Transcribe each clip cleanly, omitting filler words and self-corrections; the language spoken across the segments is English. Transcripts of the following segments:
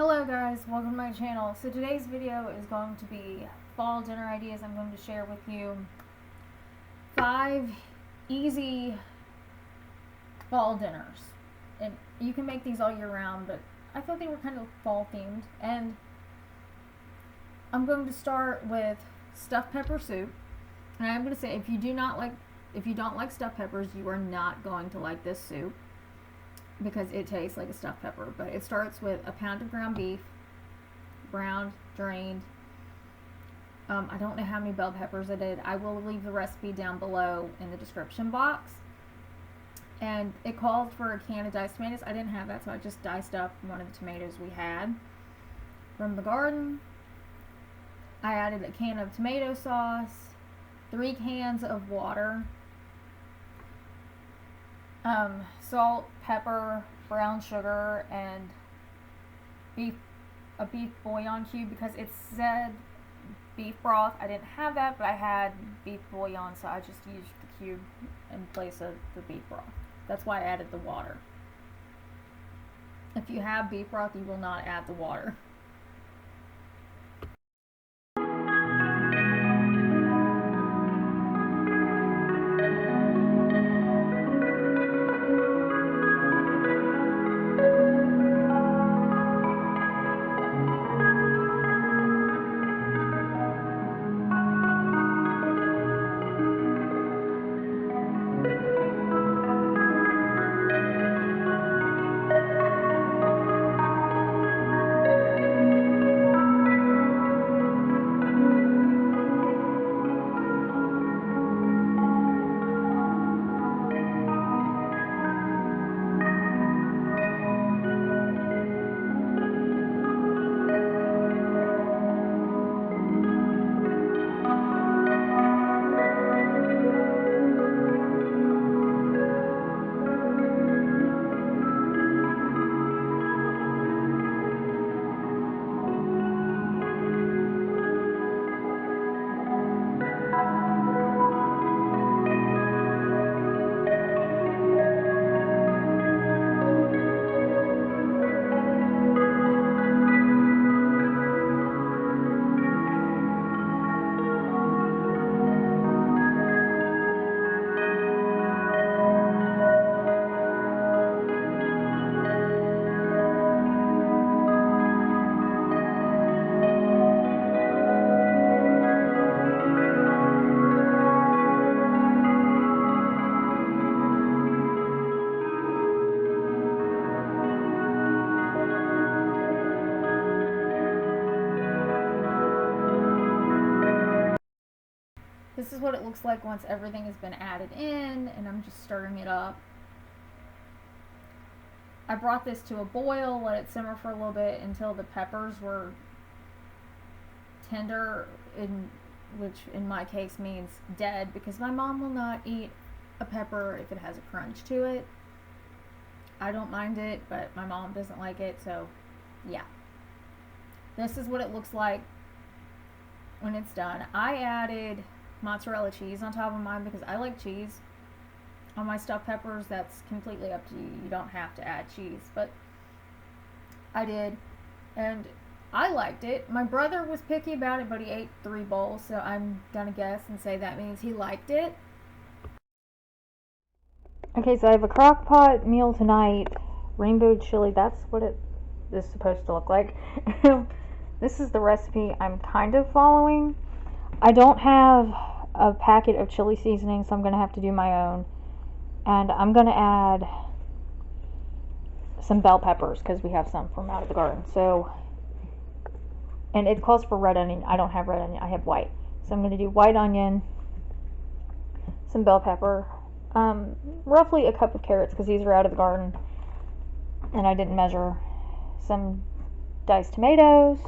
Hello guys, welcome to my channel. So today's video is going to be fall dinner ideas. I'm going to share with you 5 easy fall dinners. And you can make these all year round, but I thought they were kind of fall themed. And I'm going to start with stuffed pepper soup. And I'm going to say if you don't like stuffed peppers, you are not going to like this soup, because it tastes like a stuffed pepper. But it starts with a pound of ground beef, browned, drained. I don't know how many bell peppers I did. I will leave the recipe down below in the description box. And it called for a can of diced tomatoes. I didn't have that, so I just diced up one of the tomatoes we had from the garden. I added a can of tomato sauce, 3 cans of water, salt, pepper, brown sugar, and a beef bouillon cube, because it said beef broth. I didn't have that, but I had beef bouillon, so I just used the cube in place of the beef broth. That's why I added the water. If you have beef broth, you will not add the water. This is what it looks like once everything has been added in, and I'm just stirring it up. I brought this to a boil, let it simmer for a little bit until the peppers were tender, which in my case means dead, because my mom will not eat a pepper if it has a crunch to it. I don't mind it, but my mom doesn't like it, so yeah. This is what it looks like when it's done. I added mozzarella cheese on top of mine because I like cheese on my stuffed peppers. That's completely up to you. You don't have to add cheese, but I did, and I liked it. My brother was picky about it, but he ate 3 bowls, so I'm gonna guess and say that means he liked it. Okay, so I have a Crockpot meal tonight, rainbow chili. That's what it is supposed to look like. This is the recipe I'm kind of following. I don't have a packet of chili seasoning, so I'm going to have to do my own. And I'm going to add some bell peppers because we have some from out of the garden. So, and it calls for red onion. I don't have red onion, I have white. So I'm going to do white onion, some bell pepper, roughly a cup of carrots because these are out of the garden and I didn't measure, some diced tomatoes,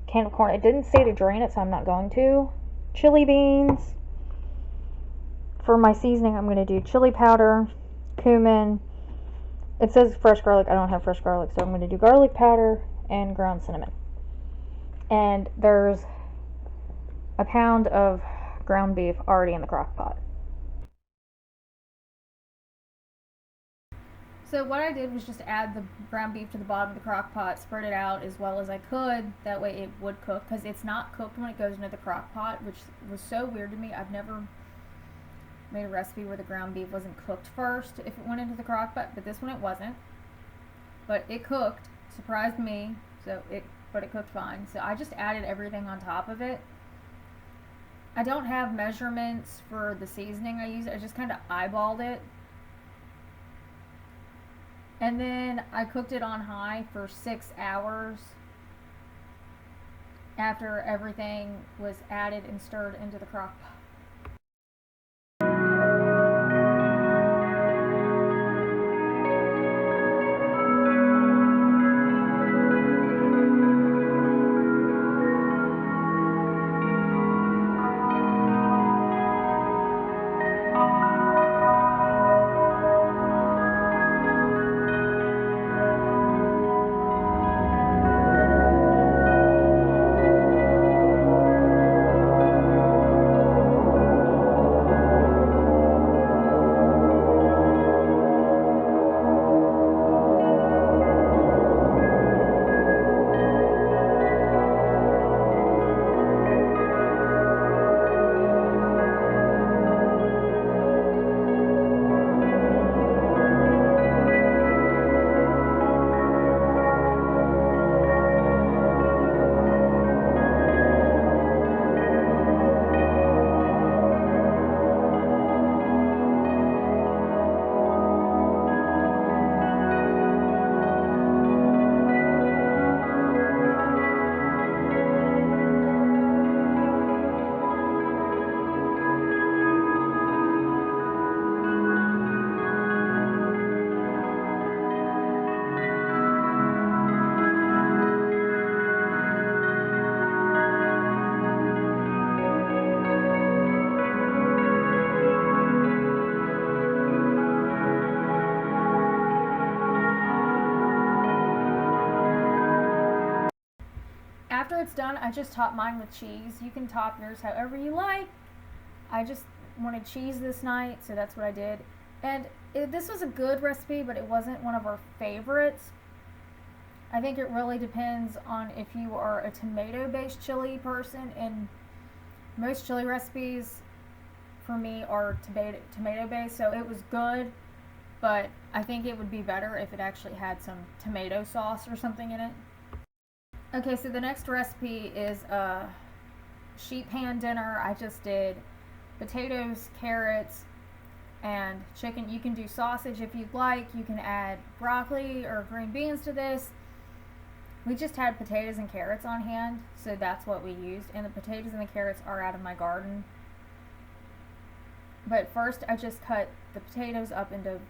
can of corn. It didn't say to drain it, so I'm not going to. Chili beans. For my seasoning, I'm going to do chili powder, cumin. It says fresh garlic. I don't have fresh garlic, so I'm going to do garlic powder and ground cinnamon. And there's a pound of ground beef already in the crock pot. So what I did was just add the ground beef to the bottom of the crock pot, spread it out as well as I could. That way it would cook, because it's not cooked when it goes into the crock pot, which was so weird to me. I've never made a recipe where the ground beef wasn't cooked first if it went into the crock pot, but this one it wasn't. But it cooked, surprised me, but it cooked fine. So I just added everything on top of it. I don't have measurements for the seasoning I used. I just kind of eyeballed it. And then I cooked it on high for 6 hours after everything was added and stirred into the crock pot. After it's done, I just top mine with cheese. You can top yours however you like. I just wanted cheese this night, so that's what I did. And this was a good recipe, but it wasn't one of our favorites. I think it really depends on if you are a tomato-based chili person, and most chili recipes for me are tomato-based, so it was good, but I think it would be better if it actually had some tomato sauce or something in it. Okay, so the next recipe is a sheet pan dinner. I just did potatoes, carrots, and chicken. You can do sausage if you'd like. You can add broccoli or green beans to this. We just had potatoes and carrots on hand, so that's what we used. And the potatoes and the carrots are out of my garden. But first, I just cut the potatoes up into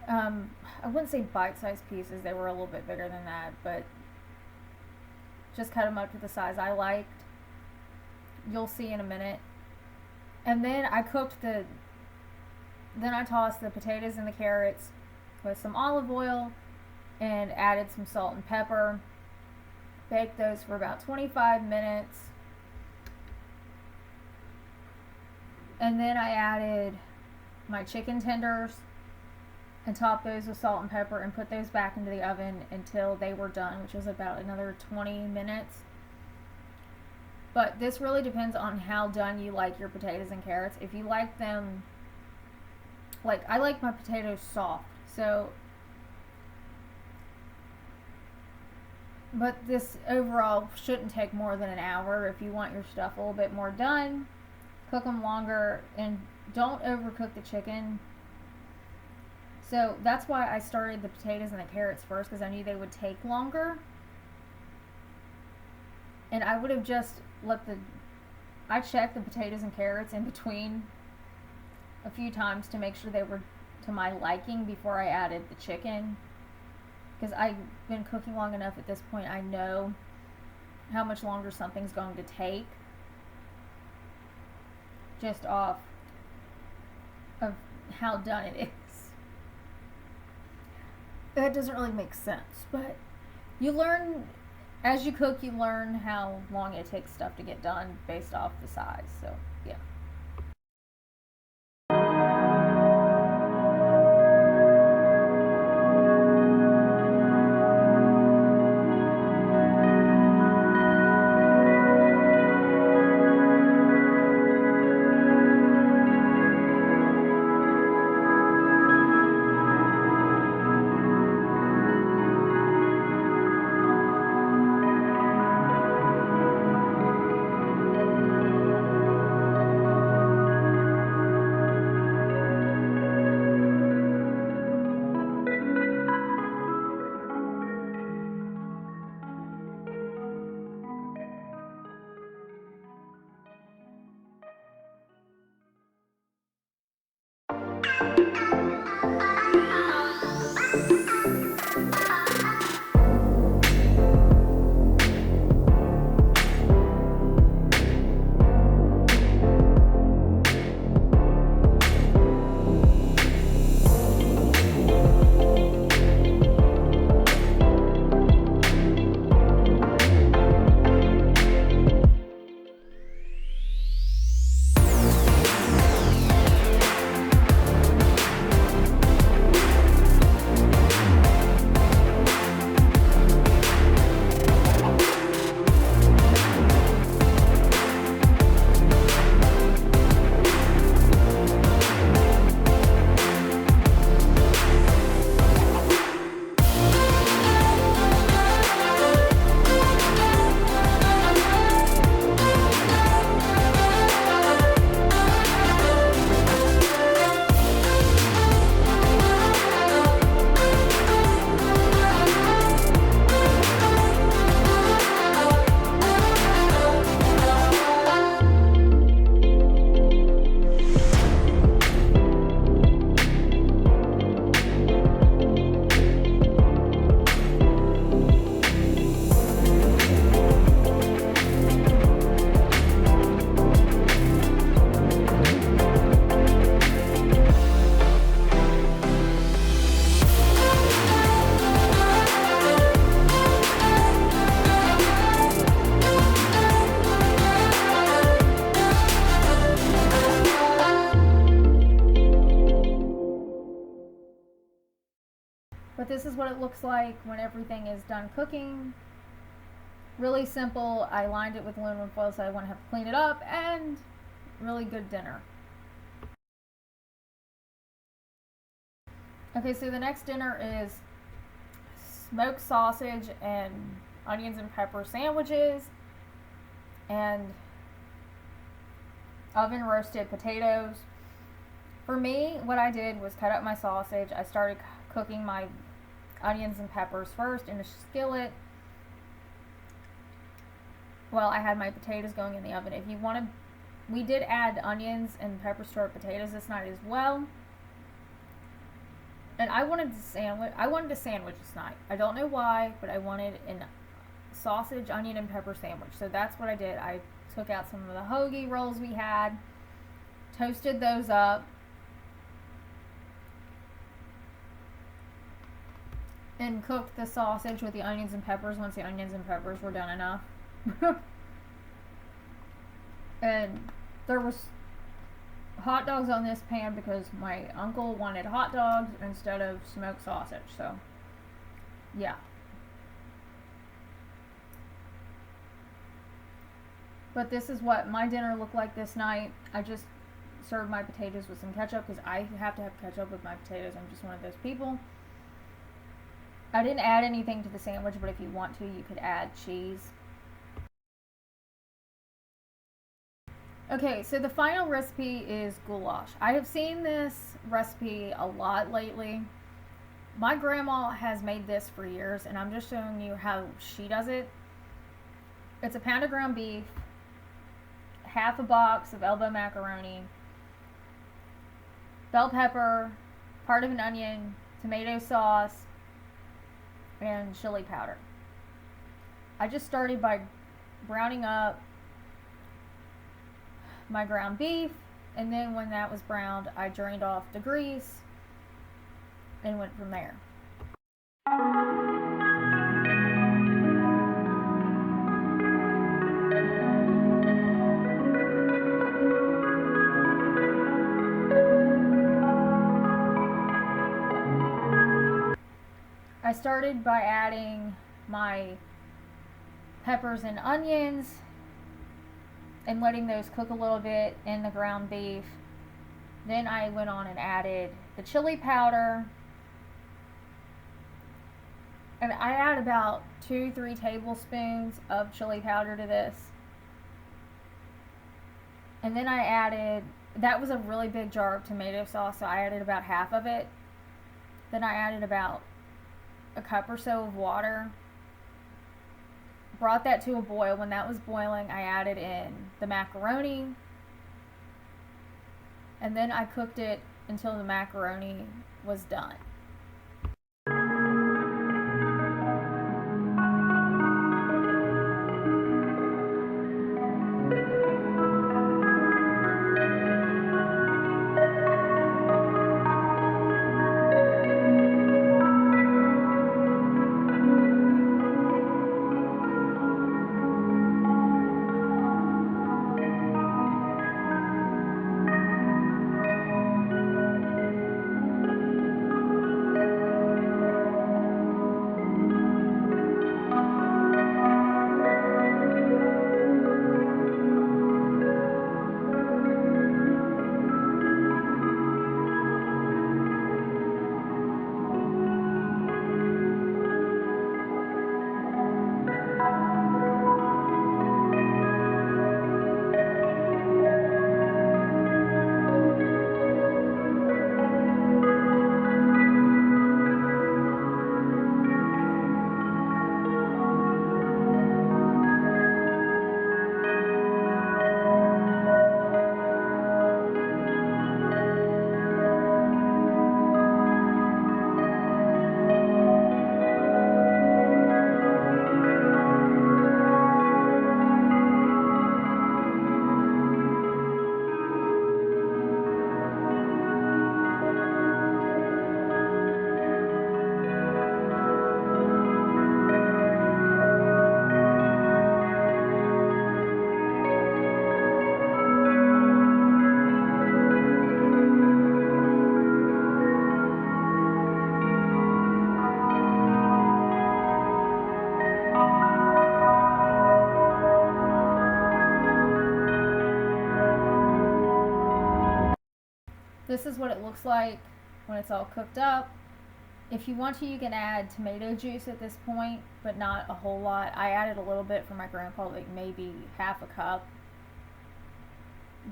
I wouldn't say bite-sized pieces. They were a little bit bigger than that, but just cut them up to the size I liked. You'll see in a minute. And then I tossed the potatoes and the carrots with some olive oil and added some salt and pepper. Baked those for about 25 minutes. And then I added my chicken tenders and topped those with salt and pepper and put those back into the oven until they were done, which was about another 20 minutes. But this really depends on how done you like your potatoes and carrots. If you like them, like I like my potatoes soft, so, but this overall shouldn't take more than an hour. If you want your stuff a little bit more done, cook them longer, and don't overcook the chicken. So that's why I started the potatoes and the carrots first, because I knew they would take longer. And I would have just I checked the potatoes and carrots in between a few times to make sure they were to my liking before I added the chicken. Because I've been cooking long enough at this point, I know how much longer something's going to take. Just off of how done it is. That doesn't really make sense, but you learn, as you cook, you learn how long it takes stuff to get done based off the size, so yeah. But this is what it looks like when everything is done cooking. Really simple. I lined it with aluminum foil so I wouldn't have to clean it up, and really good dinner. Okay, so the next dinner is smoked sausage and onions and pepper sandwiches and oven roasted potatoes. For me, what I did was cut up my sausage. I started cooking my onions and peppers first in a skillet. Well, I had my potatoes going in the oven. If you want to, we did add onions and peppers to our potatoes this night as well. And I wanted a sandwich this night. I don't know why, but I wanted a sausage, onion, and pepper sandwich. So that's what I did. I took out some of the hoagie rolls we had, toasted those up, and cooked the sausage with the onions and peppers once the onions and peppers were done enough. And there was hot dogs on this pan because my uncle wanted hot dogs instead of smoked sausage. So yeah. But this is what my dinner looked like this night. I just served my potatoes with some ketchup because I have to have ketchup with my potatoes. I'm just one of those people. I didn't add anything to the sandwich, but if you want to, you could add cheese. Okay, so the final recipe is goulash. I have seen this recipe a lot lately. My grandma has made this for years, and I'm just showing you how she does it. It's a pound of ground beef, half a box of elbow macaroni, bell pepper, part of an onion, tomato sauce, and chili powder. I just started by browning up my ground beef, and then when that was browned, I drained off the grease and went from there. I started by adding my peppers and onions and letting those cook a little bit in the ground beef. Then I went on and added the chili powder. And I add about 2-3 tablespoons of chili powder to this. And then I added, that was a really big jar of tomato sauce, so I added about half of it. Then I added about a cup or so of water. Brought that to a boil. When that was boiling, I added in the macaroni, and then I cooked it until the macaroni was done. this is what it looks like when it's all cooked up. If you want to, you can add tomato juice at this point, but not a whole lot. I added a little bit for my grandpa, like maybe half a cup.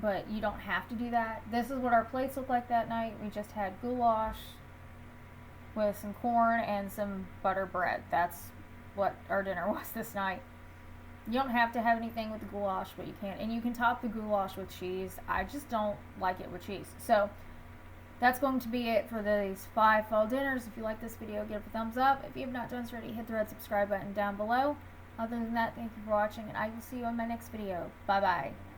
But you don't have to do that. This is what our plates look like that night. We just had goulash with some corn and some butter bread. That's what our dinner was this night. You don't have to have anything with the goulash, but you can. And you can top the goulash with cheese. I just don't like it with cheese. So that's going to be it for these 5 fall dinners. If you like this video, give it a thumbs up. If you have not done so already, hit the red subscribe button down below. Other than that, thank you for watching, and I will see you on my next video. Bye-bye.